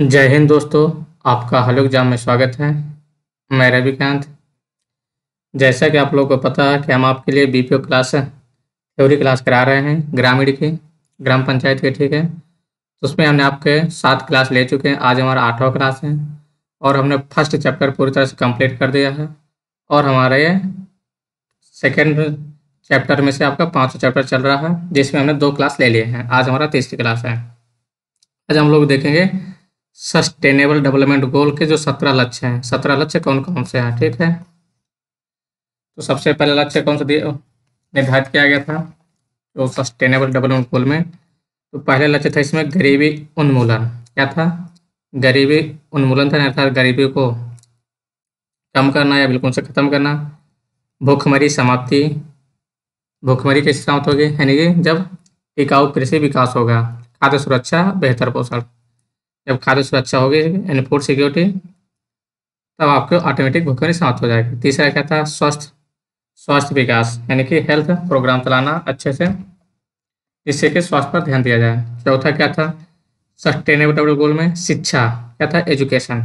जय हिंद दोस्तों। आपका हलो एग्जाम में स्वागत है। मैं रविकांत। जैसा कि आप लोगों को पता है कि हम आपके लिए बीपीओ क्लास थ्योरी क्लास करा रहे हैं ग्रामीण की, ग्राम पंचायत की, ठीक है। तो उसमें हमने आपके 7 क्लास ले चुके हैं। आज हमारा 8वां क्लास है और हमने फर्स्ट चैप्टर पूरी तरह से कंप्लीट कर दिया है। और हमारा ये सेकेंड चैप्टर में से आपका 5वां चैप्टर चल रहा है, जिसमें हमने 2 क्लास ले लिए हैं। आज हमारा तीसरी क्लास है। आज हम लोग देखेंगे सस्टेनेबल डेवलपमेंट गोल के जो 17 लक्ष्य हैं। 17 लक्ष्य कौन कौन से हैं, ठीक है। तो सबसे पहले लक्ष्य कौन सा निर्धारित किया गया था तो सस्टेनेबल डेवलपमेंट गोल में। तो पहले लक्ष्य था इसमें गरीबी उन्मूलन। क्या था? गरीबी उन्मूलन था, अर्थात गरीबी को कम करना या बिल्कुल से खत्म करना। भूखमरी समाप्ति। भूखमरी कैसे समाप्त होगी? यानी कि जब टिकाऊ कृषि विकास होगा। खाद्य सुरक्षा, बेहतर पोषण। जब खाद्य सुरक्षा होगी यानी फूड सिक्योरिटी, तब आपको ऑटोमेटिक भूखमरी समाप्त हो जाएगी। तीसरा क्या था? स्वास्थ्य विकास, यानी कि हेल्थ प्रोग्राम चलाना अच्छे से, जिससे कि स्वास्थ्य पर ध्यान दिया जाए। चौथा क्या था सस्टेनेबल डेवलपमेंट गोल में? शिक्षा। क्या था? एजुकेशन।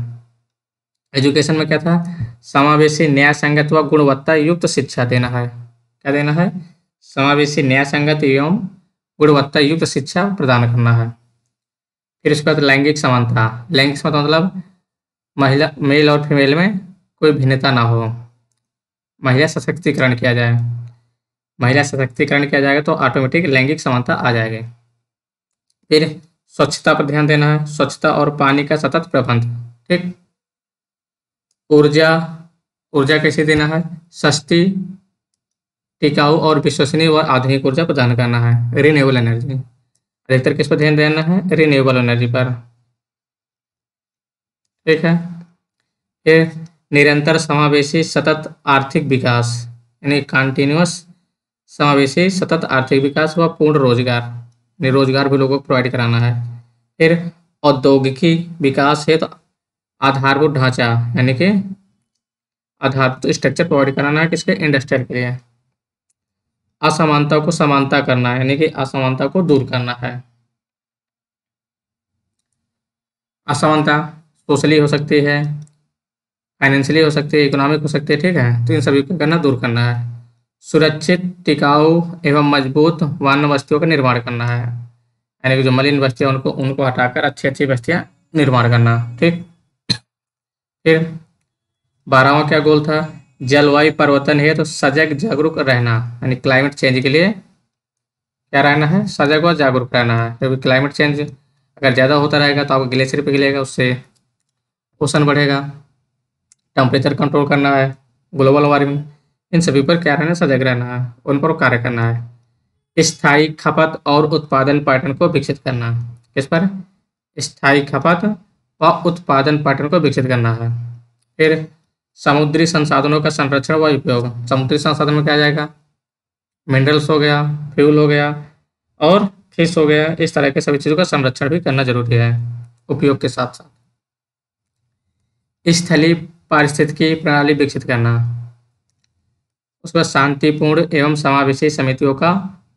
एजुकेशन में क्या था? समावेशी, न्याय संगत व गुणवत्ता युक्त शिक्षा देना है। क्या देना है? समावेशी, न्याय संगत एवं गुणवत्ता युक्त शिक्षा प्रदान करना है। फिर उसके बाद लैंगिक समानता। लैंगिक समानता मतलब महिला, मेल और फीमेल में कोई भिन्नता ना हो। महिला सशक्तिकरण किया जाए। महिला सशक्तिकरण किया जाएगा तो ऑटोमेटिक लैंगिक समानता आ जाएगी। फिर स्वच्छता पर ध्यान देना है। स्वच्छता और पानी का सतत प्रबंध, ठीक। ऊर्जा। ऊर्जा कैसे देना है? सस्ती, टिकाऊ और विश्वसनीय व आधुनिक ऊर्जा प्रदान करना है। Renewable energy. अधिकतर किस पर ध्यान देना है? रिन्यूएबल एनर्जी पर, ठीक है। फिर निरंतर समावेशी सतत आर्थिक विकास, यानी कंटिन्यूअस समावेशी सतत आर्थिक विकास व पूर्ण रोजगार, यानी रोजगार भी लोगों को प्रोवाइड कराना है। फिर औद्योगिकी विकास हेतु आधारभूत ढांचा, यानी कि आधारभूत स्ट्रक्चर प्रोवाइड कराना है किसके? इंडस्ट्रियल के लिए। असमानता को समानता करना है, यानी कि असमानता को दूर करना है। असमानता सोशली हो सकती है, फाइनेंशियली हो सकती है, इकोनॉमिक हो सकती है, ठीक है। तो इन सभी को करना, दूर करना है। सुरक्षित, टिकाऊ एवं मजबूत वन बस्तियों का निर्माण करना है, यानी कि जो मलिन बस्तियाँ उनको उनको हटाकर अच्छी अच्छी बस्तियाँ निर्माण करना, ठीक। फिर 12वां क्या गोल था? जलवायु परिवर्तन है तो सजग जागरूक रहना, यानी क्लाइमेट चेंज के लिए क्या रहना है? सजग व जागरूक रहना है। क्योंकि क्लाइमेट चेंज अगर ज़्यादा होता रहेगा तो आपको ग्लेशियर पिघलेगा, उससे ओशन बढ़ेगा। टेम्परेचर कंट्रोल करना है, ग्लोबल वार्मिंग, इन सभी पर क्या रहना? सजग रहना है, उन पर कार्य करना है। स्थायी खपत और उत्पादन पैटर्न को विकसित करना। किस पर? स्थायी खपत व उत्पादन पैटर्न को विकसित करना है। फिर समुद्री संसाधनों का संरक्षण व उपयोग। समुद्री संसाधन में क्या आ जाएगा? मिनरल्स हो गया, फ्यूल हो गया और फिश हो गया। इस तरह के सभी चीज़ों का संरक्षण भी करना जरूरी है उपयोग के साथ साथ। स्थलीय पारिस्थितिकी प्रणाली विकसित करना। उसके बाद शांतिपूर्ण एवं समावेशी समितियों का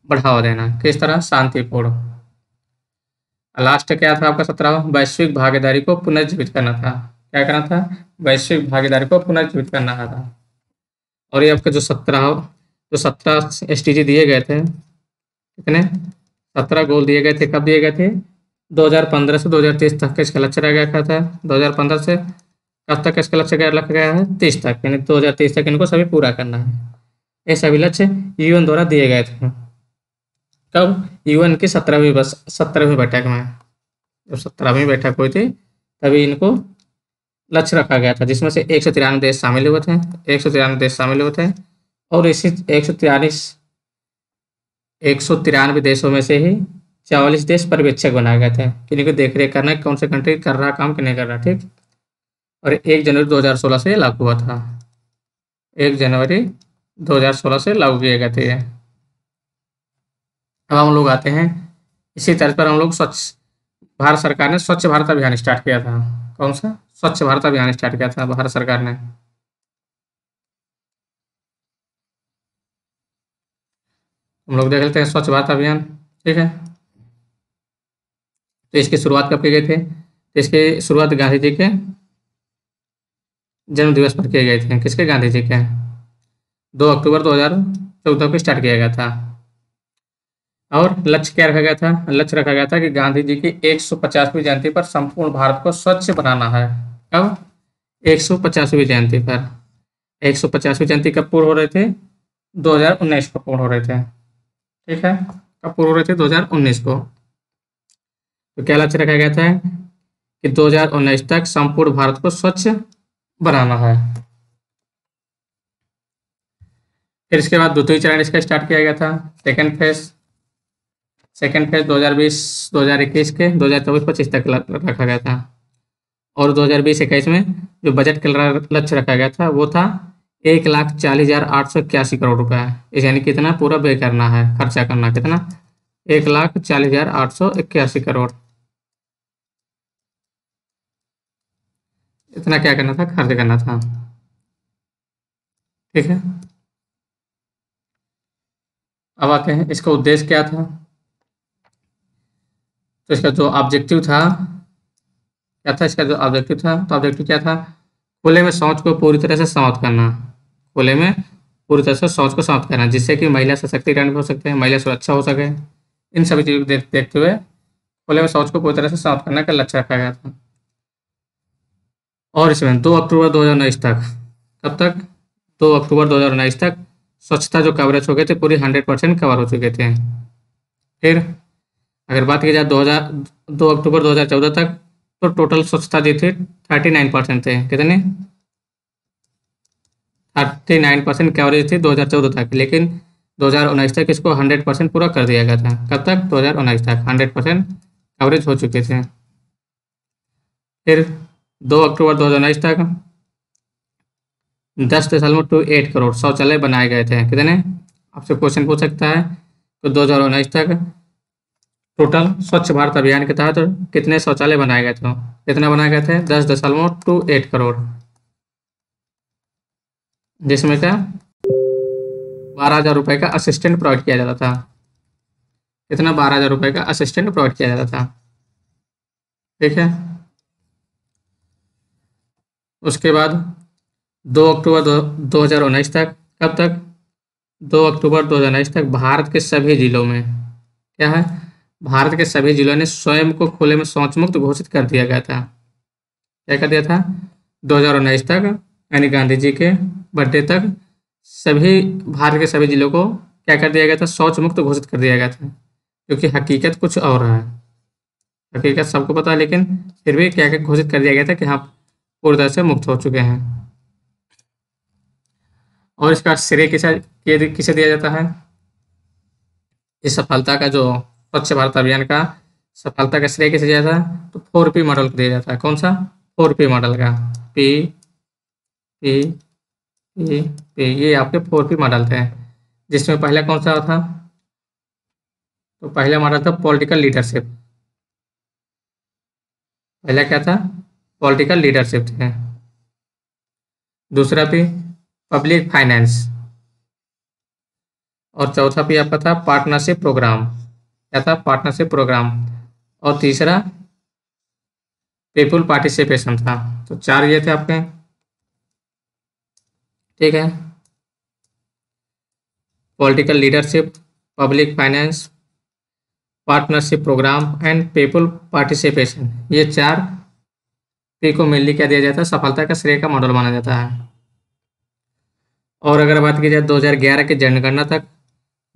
बढ़ावा देना। किस तरह? शांतिपूर्ण। लास्ट क्या था आपका 17वां? वैश्विक भागीदारी को पुनर्जीवित करना था। क्या करना था? वैश्विक भागीदारी को पुनर्जीवित करना था। और ये आपके जो 17 एसडीजी दिए गए थे, कितने? 17 गोल दिए गए थे। कब दिए गए थे? 2015 से 2030 तक का इसका लक्ष्य रह गया था। 2015 से कब तक इसका लक्ष्य रखा गया है? 30 तक, यानी 2030 तक इनको सभी पूरा करना है। ये सभी लक्ष्य यूएन द्वारा दिए गए थे। कब? यूएन की 17वीं बैठक में। जब 17वीं बैठक हुई थी तभी इनको लक्ष्य रखा गया था, जिसमें से 193 देश शामिल हुए थे। 193 देश शामिल हुए थे और इसी 193 देशों में से ही 44 देश पर्यवेक्षक बनाए गए थे कि इनको देख रेख करना है कौन से कंट्री कर रहा काम कि नहीं कर रहा, ठीक। और 1 जनवरी 2016 से लागू हुआ था। 1 जनवरी 2016 से लागू किए गए थे ये। अब हम लोग आते हैं इसी तर्ज पर हम लोग भारत सरकार ने स्वच्छ भारत अभियान स्टार्ट किया था। कौन सा? स्वच्छ भारत अभियान स्टार्ट किया था भारत सरकार ने। हम लोग देख लेते हैं स्वच्छ भारत अभियान, ठीक है। तो इसकी शुरुआत कब की गई थी? तो इसकी शुरुआत गांधी जी के जन्म दिवस पर किए गए थे। किसके? गांधी जी के। 2 अक्टूबर 2014 को स्टार्ट किया गया था। और लक्ष्य क्या रखा गया था? लक्ष्य रखा गया था कि गांधी जी की 150वीं जयंती पर संपूर्ण भारत को स्वच्छ बनाना है। कब? 150वीं जयंती पर। 150वीं जयंती कब पूर्ण हो रहे थे? 2019 को पूर्ण हो रहे थे। ठीक है, कब पूर्ण हो रहे थे? 2019 को। तो क्या लक्ष्य रखा गया था कि 2019 तक संपूर्ण भारत को स्वच्छ बनाना है। फिर इसके बाद द्वितीय चरण इसका स्टार्ट किया गया था। सेकेंड फेज 2020-2021 के 2024-25 तक रखा गया था। और 2020-21 में जो बजट का लक्ष्य रखा गया था वो था 1,40,881 करोड़ रुपए। यानी कितना पूरा व्यय करना है, खर्चा करना कितना? 1,40,881 करोड़। इतना क्या करना था? खर्च करना था। ठीक है, अब आते हैं इसका उद्देश्य क्या था। तो इसका जो ऑब्जेक्टिव था, क्या था इसका जो ऑब्जेक्टिव था? तो ऑब्जेक्टिव क्या था? खुले में शौच को पूरी तरह से समाप्त करना। खुले में पूरी तरह से शौच को समाप्त करना, जिससे कि महिला सशक्तिकरण भी हो सकते हैं, महिला सुरक्षा हो सके। इन सभी चीज़ों को देखते हुए खुले में शौच को पूरी तरह से समाप्त करने का लक्ष्य रखा गया था। और इसमें 2 अक्टूबर 2019 तक, कब तक? 2 अक्टूबर 2019 तक स्वच्छता जो कवरेज हो गए थे पूरी 100% कवर हो चुके थे। फिर अगर बात की जाए 2 अक्टूबर 2014 तक, तो टोटल स्वच्छता जी थी 39% थे। कितने? 39% कवरेज थी 2014 तक। लेकिन 2019 तक इसको 100% पूरा कर दिया गया था। कब तक? 2019 तक 100% कवरेज हो चुके थे। फिर 2 अक्टूबर 2019 तक 10.28 करोड़ शौचालय बनाए गए थे। कितने? आपसे क्वेश्चन पूछ सकता है। तो 2019 तक टोटल स्वच्छ भारत अभियान के तहत कितने शौचालय बनाए गए थे? कितना बनाए गए थे? 10.28 करोड़, जिसमें का 12,000 रुपये का असिस्टेंट प्रोवाइड किया जाता था। कितना? 12,000 रुपये का असिस्टेंट प्रोवाइड किया जाता था। ठीक है, उसके बाद 2 अक्टूबर 2019 तक, कब तक? 2 अक्टूबर 2019 तक भारत के सभी जिलों में, क्या है? भारत के सभी जिलों ने स्वयं को खुले में शौच मुक्त घोषित कर दिया गया था। क्या कर दिया था? 2019 तक, यानी गांधी जी के बर्थडे तक सभी भारत के सभी जिलों को क्या कर दिया गया था? शौच मुक्त घोषित कर दिया गया था। क्योंकि हकीकत कुछ और है। हकीकत सबको पता है, लेकिन फिर भी क्या क्या घोषित कर दिया गया था कि हाँ पूरी तरह से मुक्त हो चुके हैं। और इसका श्रेय किसे दिया जाता है? इस सफलता का, जो स्वच्छ भारत अभियान का सफलता का श्रेय किसे दिया था? तो 4P मॉडल को दिया जाता है। कौन सा? 4P मॉडल का। पी पी पी पी, ये आपके 4P मॉडल थे। जिसमें पहला कौन सा था? तो पहला मॉडल था पॉलिटिकल लीडरशिप। पहला क्या था? पॉलिटिकल लीडरशिप थे। दूसरा पी पब्लिक फाइनेंस। और चौथा पी आपका था पार्टनरशिप प्रोग्राम। क्या था? Partnership programme. और तीसरा पीपुल पार्टिसिपेशन था। तो 4 ये थे आपके। ठीक है, political leadership, public finance, partnership programme and people participation, ये 4 पी को मिलकर क्या दिया जाता है? सफलता का श्रेय का मॉडल माना जाता है। और अगर बात की जाए 2011 की जनगणना तक,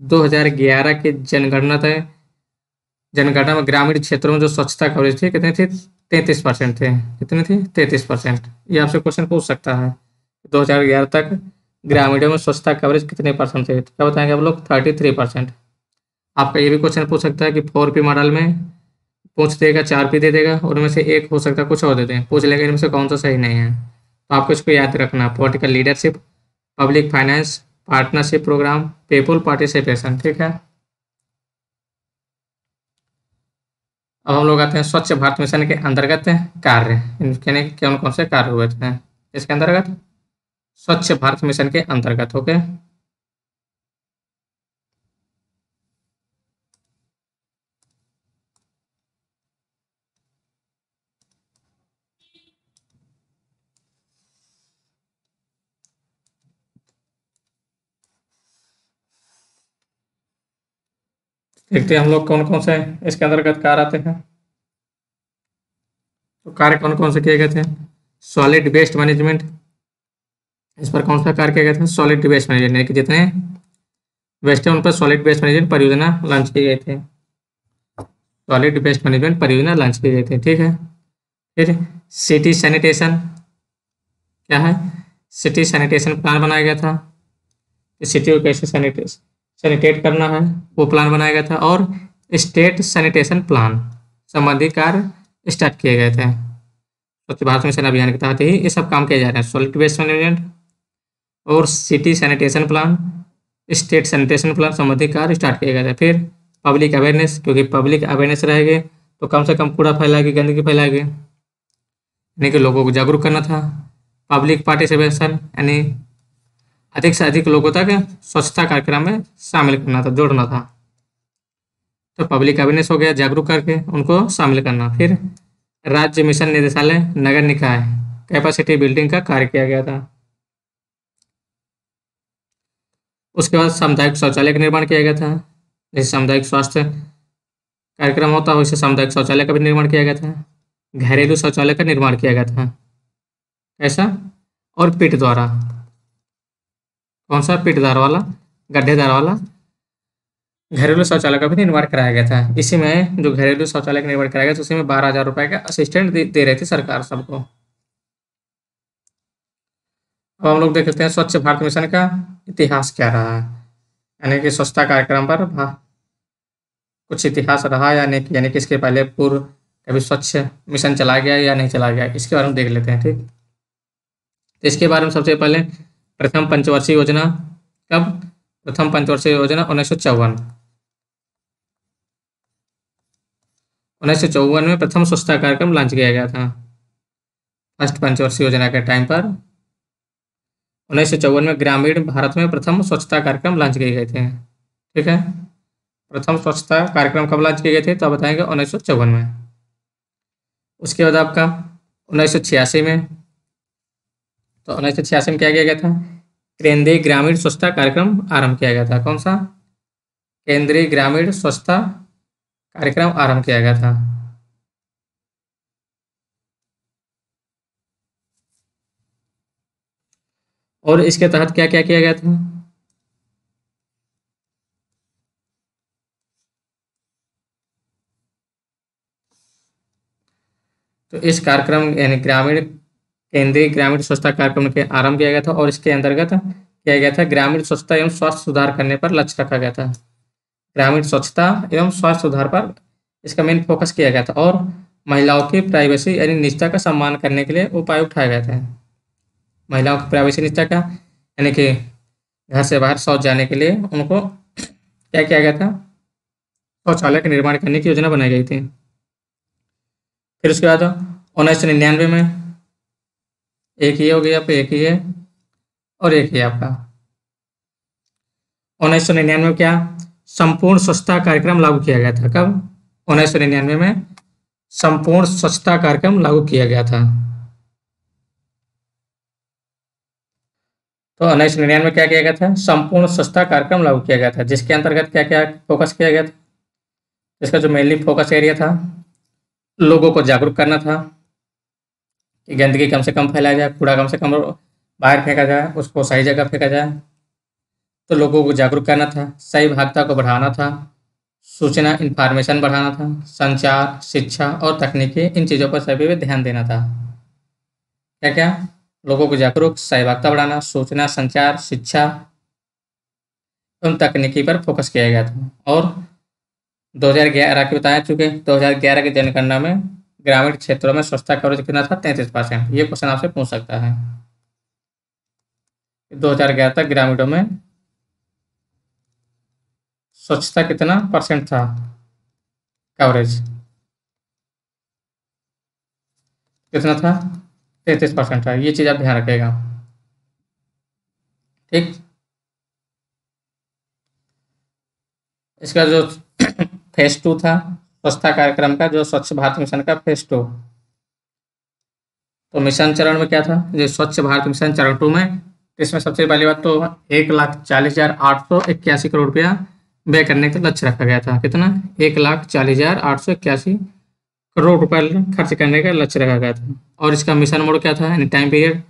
2011 की जनगणना में ग्रामीण क्षेत्रों में जो स्वच्छता कवरेज थी कितनी थी? 33% थे। कितनी थी? 33%। ये आपसे क्वेश्चन पूछ सकता है 2011 तक ग्रामीणों में स्वच्छता कवरेज कितने परसेंट थे? क्या बताएंगे आप लोग? 33%। आपका ये भी क्वेश्चन पूछ सकता है कि 4P मॉडल में पूछ देगा, 4P दे देगा, उनमें से एक हो सकता है कुछ और दे दें, पूछ लेगा इनमें से कौन सा सही नहीं है। तो आपको इसको याद रखना, political leadership, public finance, partnership programme, people participation. ठीक है, अब हम लोग आते हैं स्वच्छ भारत मिशन के अंतर्गत कार्य। इनके कौन कौन से कार्य हुए थे इसके अंतर्गत? स्वच्छ भारत मिशन के अंतर्गत। ओके, देखते हैं हम लोग कौन कौन से इसके अंतर्गत कार्य आते हैं। तो कार्य कौन कौन से किए गए थे? सॉलिड वेस्ट मैनेजमेंट, इस पर कौन सा कार्य किया गया था? सॉलिड वेस्ट मैनेजमेंट, यानी कि जितने वेस्ट है उन पर सॉलिड वेस्ट मैनेजमेंट परियोजना लॉन्च किए गए थे। सॉलिड वेस्ट मैनेजमेंट परियोजना लॉन्च किए गए थे, ठीक है। फिर सिटी सैनिटेशन, क्या है? सिटी सैनिटेशन प्लान बनाया गया था, सिटी को कैसे सैनिटेट करना है वो प्लान बनाया गया था। और स्टेट सैनिटेशन प्लान संबंधी कार्य स्टार्ट किए गए थे। स्वच्छ भारत मिशन अभियान के तहत ही ये सब काम किए जा रहे हैं। सॉलिड वेस्ट मैनेजमेंट और city sanitation plan, state sanitation plan संबंधी कार्य स्टार्ट किए गए थे। फिर पब्लिक अवेयरनेस, क्योंकि पब्लिक अवेयरनेस रहेगी तो कम से कम कूड़ा फैलाएगी, गंदगी फैलाएगी, यानी कि लोगों को जागरूक करना था। पब्लिक पार्टिसिपेशन, यानी अधिक से अधिक लोगों तक स्वच्छता कार्यक्रम में शामिल करना था, जोड़ना था। तो पब्लिक अवेयरनेस हो गया, जागरूक करके उनको शामिल करना। फिर राज्य मिशन निदेशालय नगर निकाय कैपेसिटी बिल्डिंग का कार्य किया गया था। उसके बाद सामुदायिक शौचालय का निर्माण किया गया था। जैसे सामुदायिक स्वास्थ्य कार्यक्रम होता है वैसे सामुदायिक शौचालय का भी निर्माण किया गया था। घरेलू शौचालय का निर्माण किया गया था, ऐसा। और पिट द्वारा, कौन सा? पिटदार वाला, गड्ढेदार वाला घरेलू शौचालय का भी निर्माण कराया गया था। इसी में जो घरेलू शौचालय का निर्माण कराया गया था उसी में 12,000 रुपए का असिस्टेंट दे रही थी सरकार सबको। अब हम लोग देखते हैं स्वच्छ भारत मिशन का इतिहास क्या रहा है, यानी कि स्वच्छता कार्यक्रम पर कुछ इतिहास रहा या नहीं, यानी कि इसके पहले पूर्व कभी स्वच्छ मिशन चला गया या नहीं चला गया, इसके बारे में देख लेते हैं, ठीक। तो इसके बारे में सबसे पहले प्रथम पंचवर्षीय योजना कब? प्रथम पंचवर्षीय योजना 1954। 1954 में प्रथम स्वच्छता कार्यक्रम लॉन्च किया गया था। फर्स्ट पंचवर्षीय योजना के टाइम पर 1954 में ग्रामीण भारत में प्रथम स्वच्छता कार्यक्रम लॉन्च किए गए थे, ठीक है। प्रथम स्वच्छता कार्यक्रम कब लॉन्च किए गए थे? तो आप बताएंगे 1954 में। उसके बाद आपका 1986 में, तो 1986 में क्या किया गया था? केंद्रीय ग्रामीण स्वच्छता कार्यक्रम आरंभ किया गया था। कौन सा? केंद्रीय ग्रामीण स्वच्छता कार्यक्रम आरंभ किया गया था। और इसके तहत क्या क्या किया गया था? तो इस कार्यक्रम यानी केंद्रीय ग्रामीण स्वच्छता कार्यक्रम के आरंभ किया गया था और इसके अंतर्गत किया गया था ग्रामीण स्वच्छता एवं स्वास्थ्य सुधार करने पर लक्ष्य रखा गया था। ग्रामीण स्वच्छता एवं स्वास्थ्य सुधार पर इसका मेन फोकस किया गया था। और महिलाओं की प्राइवेसी यानी निजता का सम्मान करने के लिए उपाय उठाए गए थे। महिलाओं की प्राइवेसी निजता का, यानी कि घर से बाहर शौच जाने के लिए उनको क्या किया गया था? शौचालय का निर्माण करने की योजना बनाई गई थी। फिर उसके बाद 1999 में एक ही हो गया, आप एक ही है और एक ही आपका 1999 में क्या? संपूर्ण स्वच्छता कार्यक्रम लागू किया गया था। कब? 1999 में संपूर्ण स्वच्छता कार्यक्रम लागू किया गया था। तो 1999 में क्या किया गया था? संपूर्ण स्वच्छता कार्यक्रम लागू किया गया था, जिसके अंतर्गत क्या क्या फोकस किया गया था? इसका जो मेनली फोकस एरिया था, लोगों को जागरूक करना था कि गंदगी कम से कम फैलाया जाए, कूड़ा कम से कम बाहर फेंका जाए, उसको सही जगह फेंका जाए। तो लोगों को जागरूक करना था, सही भागता को बढ़ाना था, सूचना इंफॉर्मेशन बढ़ाना था, संचार, शिक्षा और तकनीकी, इन चीज़ों पर सभी पे ध्यान देना था। क्या क्या? लोगों को जागरूक, सहभागिता बढ़ाना, सूचना, संचार, शिक्षा एवं तकनीकी पर फोकस किया गया था। और 2011 की बताया चुके, 2011 की जनगणना में ग्रामीण क्षेत्रों में स्वच्छता कवरेज कितना था? 33%। ये क्वेश्चन आपसे पूछ सकता है। 2011 तक ग्रामीणों में स्वच्छता कितना परसेंट था कवरेज? कितना था? 33% था। ये चीज़ आप ध्यान रखिएगा, ठीक। इसका जो फेज 2 था स्वच्छता कार्यक्रम का, जो स्वच्छ भारत मिशन का फेज 2, तो मिशन चरण में क्या था? जो स्वच्छ भारत मिशन चरण 2 में, इसमें सबसे पहली बात तो 1,40,881 करोड़ रुपया व्यय करने का लक्ष्य रखा गया था। कितना? 1,40,881 करोड़ रुपए खर्च करने का लक्ष्य रखा गया था। और इसका मिशन मोड क्या था, यानी टाइम पीरियड?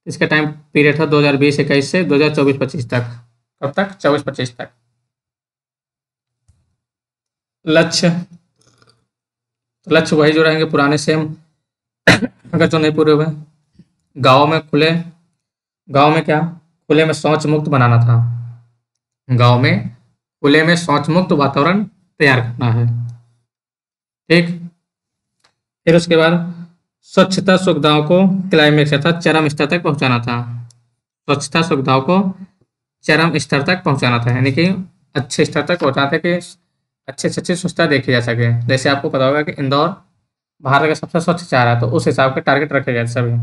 इसका टाइम पीरियड था 2020-21 से 2024-25 तक। कब तक? 24-25 तक। लक्ष्य, तो लक्ष्य वही जो रहेंगे पुराने सेम, अगर जो नहीं पूरे हुए। गांव में क्या, खुले में शौच मुक्त बनाना था। गांव में खुले में शौच मुक्त वातावरण तैयार करना है। ठीक। फिर उसके बाद स्वच्छता सुविधाओं को क्लाइमेक्स अर्थात चरम स्तर तक पहुंचाना था। स्वच्छता सुविधाओं को चरम स्तर तक पहुंचाना था, यानी कि अच्छे स्तर तक पहुंचाना था कि अच्छे से अच्छी स्वच्छता देखी जा सके। जैसे आपको पता होगा कि इंदौर भारत का सबसे स्वच्छ शहर है, तो उस हिसाब के टारगेट रखे गए सभी।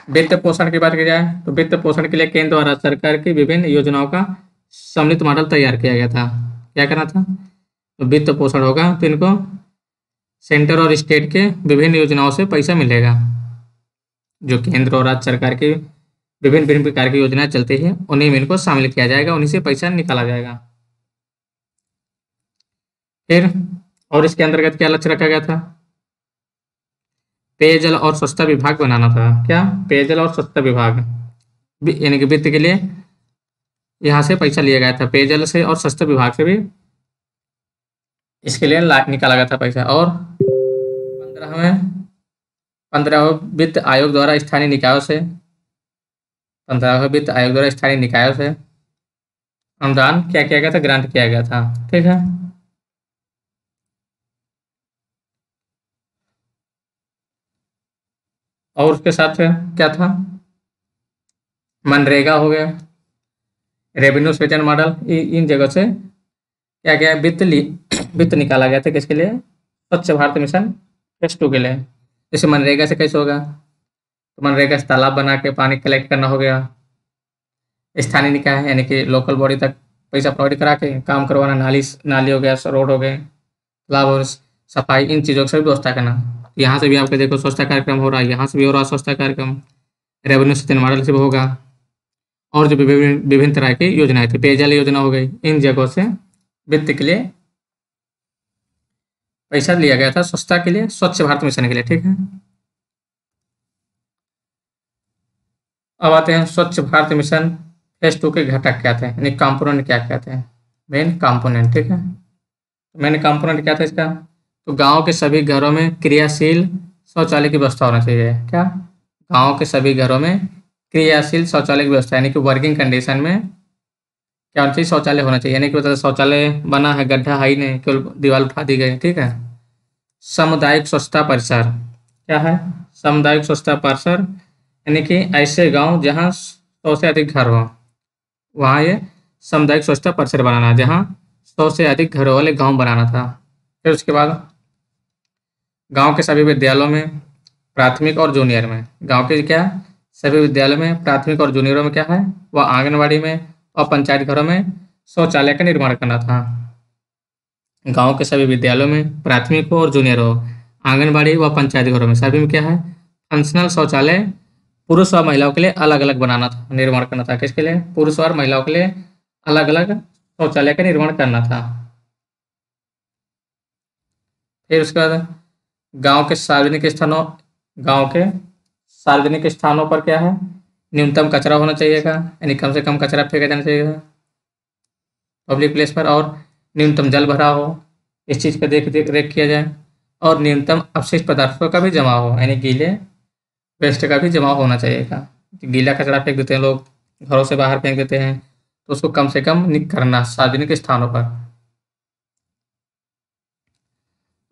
वित्त पोषण की बात की जाए तो वित्त पोषण के लिए केंद्र द्वारा सरकार की विभिन्न योजनाओं का सम्मिलित मॉडल तैयार किया गया था। क्या करना था? तो वित्त पोषण होगा तो इनको सेंटर और स्टेट के विभिन्न योजनाओं से पैसा मिलेगा। जो केंद्र और राज्य सरकार की विभिन्न विभिन्न प्रकार की योजनाएं चलती है, उन्हीं में इनको शामिल किया जाएगा, उन्हीं से पैसा निकाला जाएगा। फिर और इसके अंतर्गत क्या लक्ष्य रखा गया था? पेयजल और स्वच्छता विभाग बनाना था। क्या? पेयजल और स्वच्छता विभाग, यानी कि वित्त के लिए यहाँ से पैसा लिया गया था, पेयजल से और स्वच्छता विभाग से भी इसके लिए निकाला गया था पैसा। और 15वें वित्त आयोग द्वारा स्थानीय निकायों से 15वें वित्त आयोग द्वारा स्थानीय निकायों से अनुदान क्या किया गया था? ग्रांट किया गया था। ठीक है। और उसके साथ क्या था? मनरेगा हो गया, रेवेन्यू सृजन मॉडल, इन जगह से क्या क्या वित्त निकाला गया था। किसके लिए? स्वच्छ भारत मिशन फेज 2 के लिए। जैसे मनरेगा से कैसे होगा? तो मनरेगा से तालाब बना के पानी कलेक्ट करना हो गया। स्थानीय निकाय यानी कि लोकल बॉडी तक पैसा प्रोवाइड करा के काम करवाना, नाली हो गया, रोड हो गए, तालाब और सफाई, इन चीज़ों की सभी व्यवस्था करना। यहाँ से भी आपके देखो स्वच्छता कार्यक्रम हो रहा है, यहाँ से भी हो रहा है स्वच्छता कार्यक्रम। रेवेन्यू सृजन मॉडल से भी होगा। और जो विभिन्न विभिन्न तरह की योजनाएं थी, पेयजल योजना हो गई, इन जगहों से वित्त के लिए पैसा लिया गया था स्वच्छता के लिए, स्वच्छ भारत मिशन के लिए। ठीक है। अब आते हैं स्वच्छ भारत मिशन फेज 2 के घटक क्या थे, यानी कंपोनेंट क्या कहते हैं, मेन कंपोनेंट। ठीक है। मेन कंपोनेंट क्या था इसका? तो गांव के सभी घरों में क्रियाशील शौचालय की व्यवस्था होना चाहिए। क्या? गांव के सभी घरों में क्रियाशील शौचालय की व्यवस्था, यानी कि वर्किंग कंडीशन में क्या होना चाहिए? शौचालय होना चाहिए। यानी कि मतलब शौचालय बना है, गड्ढा है ही नहीं, केवल दीवार उठा दी गई। ठीक है। सामुदायिक स्वच्छता परिसर क्या है? सामुदायिक स्वच्छता परिसर यानी कि ऐसे गांव जहां 100 से अधिक घर हो, वहाँ ये सामुदायिक स्वच्छता परिसर बनाना, जहाँ 100 से अधिक घरों वाले गांव बनाना था। फिर उसके बाद गांव के सभी विद्यालयों में, प्राथमिक और जूनियर में, गांव के क्या सभी विद्यालयों में, प्राथमिक और जूनियरों में क्या है, वह आंगनबाड़ी में और पंचायत घरों में शौचालय का निर्माण करना था। गांव के सभी विद्यालयों में, प्राथमिक हो और जूनियर हो, आंगनबाड़ी व पंचायत घरों में सभी में क्या है? फंक्शनल शौचालय पुरुष और महिलाओं के लिए अलग अलग बनाना था, निर्माण करना था। किसके लिए? पुरुष और महिलाओं के लिए अलग अलग शौचालय का निर्माण करना था। फिर उसके बाद गांव के सार्वजनिक स्थानों पर क्या है? न्यूनतम कचरा होना चाहिएगा, यानी कम से कम कचरा फेंका जाना चाहिए पब्लिक प्लेस पर, और न्यूनतम जल भरा हो, इस चीज़ का देख रेख किया जाए। और न्यूनतम अपशिष्ट पदार्थों का भी जमाव हो, यानी गीले वेस्ट का भी जमाव होना चाहिएगा। गीला कचरा फेंक देते हैं लोग, घरों से बाहर फेंक देते हैं, तो उसको कम से कम करना सार्वजनिक स्थानों पर।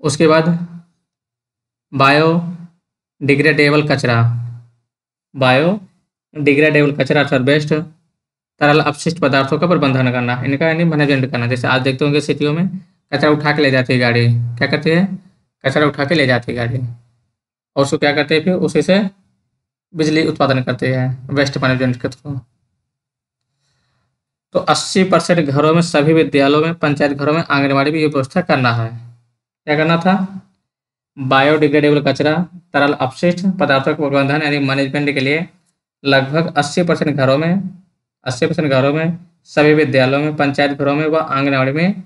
उसके बाद बायोडिग्रेडेबल कचरा अर्थात बेस्ट तरल अपशिष्ट पदार्थों का प्रबंधन करना, इनका यानी मैनेजमेंट करना। जैसे आज देखते होंगे सिटियों में कचरा उठा के ले जाती है गाड़ी, क्या करती है? कचरा उठा के ले जाती है गाड़ी, और उसको क्या करते हैं? फिर उसी से बिजली उत्पादन करते हैं वेस्ट मैनेजमेंट के थ्रू। तो 80% घरों में, सभी विद्यालयों में, पंचायत घरों में, आंगनबाड़ी में ये व्यवस्था करना है। क्या करना था? बायोडिग्रेडेबल कचरा, तरल अपशिष्ट पदार्थों के प्रबंधन यानी मैनेजमेंट के लिए लगभग 80% घरों में 80% घरों में, सभी विद्यालयों में, पंचायत घरों में व आंगनबाड़ी में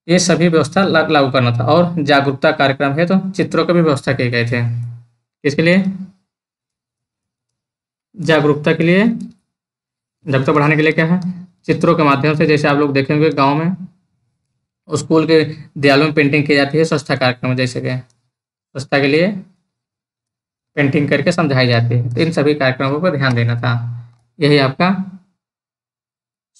ये सभी व्यवस्था लागू करना था। और जागरूकता कार्यक्रम है तो चित्रों की भी व्यवस्था किए गए थे। किसके लिए? जागरूकता के लिए, जागरूकता बढ़ाने के लिए क्या है, चित्रों के माध्यम से। जैसे आप लोग देखेंगे गांव में स्कूल के दीवालों में पेंटिंग की जाती है, स्वच्छता कार्यक्रम जैसे कि स्वच्छता के लिए पेंटिंग करके समझाई जाती है। तो इन सभी कार्यक्रमों पर ध्यान देना था। यही आपका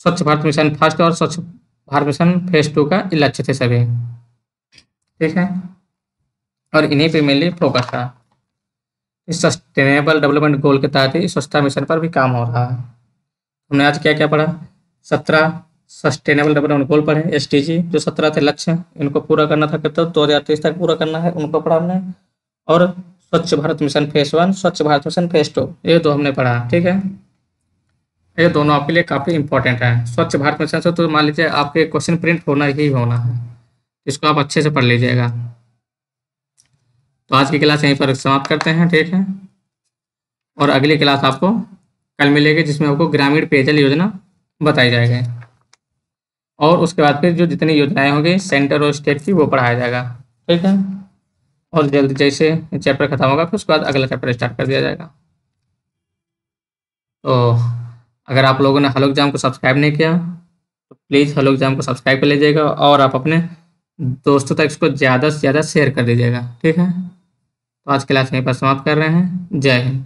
स्वच्छ भारत मिशन फर्स्ट और स्वच्छ भारत मिशन फेज 2 का लक्ष्य थे सभी। ठीक है, और इन्हीं पे मेनली फोकस था। इस सस्टेनेबल डेवलपमेंट गोल के तहत ही स्वच्छता मिशन पर भी काम हो रहा है। हमने आज क्या क्या पढ़ा? 17 सस्टेनेबल डेवलपमेंट गोल पढ़े, SDG जो 17 थे लक्ष्य, इनको पूरा करना था, तो 2023 तक पूरा करना है, उनको पढ़ा हमने। और स्वच्छ भारत मिशन फेज 1, स्वच्छ भारत मिशन फेज 2, ये दो हमने पढ़ा। ठीक है, ये दोनों आपके लिए काफ़ी इंपॉर्टेंट है। स्वच्छ भारत मिशन से तो मान लीजिए आपके क्वेश्चन प्रिंट होना ही होना है, इसको आप अच्छे से पढ़ लीजिएगा। तो आज की क्लास यहीं पर समाप्त करते हैं। ठीक है, और अगली क्लास आपको कल मिलेगी, जिसमें आपको ग्रामीण पेयजल योजना बताई जाएगी। और उसके बाद फिर जो जितनी योजनाएं होंगी सेंटर और स्टेट की, वो पढ़ाया जाएगा। ठीक है, और जल्द जैसे चैप्टर खत्म होगा फिर उसके बाद अगला चैप्टर स्टार्ट कर दिया जाएगा। तो अगर आप लोगों ने हलो एग्जाम को सब्सक्राइब नहीं किया तो प्लीज़ हलो एग्जाम को सब्सक्राइब कर लीजिएगा, और आप अपने दोस्तों तक इसको ज़्यादा से ज़्यादा शेयर कर दीजिएगा। ठीक है, तो आज क्लास यहीं पर समाप्त कर रहे हैं। जय हिंद।